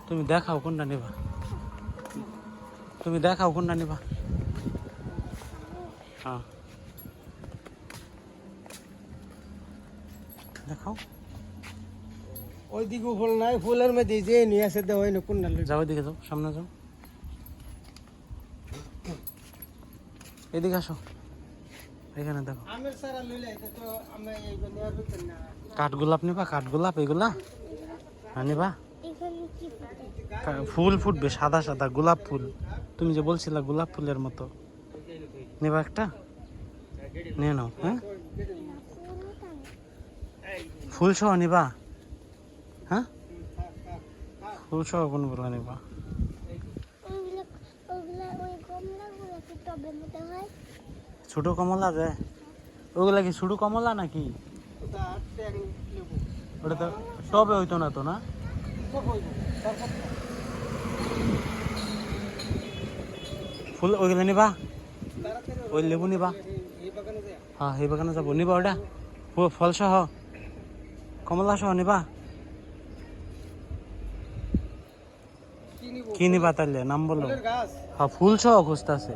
তুমি দেখাও কোনটা নিবা, তুমি দেখাও কোনটা নিবা। হ্যাঁ দেখাও। ওইদিকে ফুল নাই, ফুলের মধ্যে যে নিয়ে আসে দেওয়া হয় না কোন ডাল। যাও এদিকে যাও, সামনে যাও, এদিকে আসো, এখানে দেখো। আমের সারা লইলে এটা তো আমি এইগুলো নেওয়ার ভিতর না। কাঠগোলাপ নিবা, কাঠগোলাপ এগুলা নিবা। ফুল ফুটবে সাদা সাদা গোলাপ ফুল, তুমি যে বলছিলা গোলাপ ফুলের মতো, নেবা একটা, নিয়ে নাও। হ্যাঁ ফুল সহ নিবা, হ্যাঁ ফুল সহ কোনগুলো নিবা? ছোট কমলা যে, ওগুলা কি ছোট কমলা নাকি? ওটা তো টবে হইতো না তো, না ফুল ওইগুলো নিবা, ওই লেবু নিবা। হ্যাঁ এই বাগানে যাবো, নিবা ওটা ফল সহ, কমলা সহ নিবা। কি নিবা তাহলে নাম বলো? হ্যাঁ ফুল সহ খুঁজতেছে,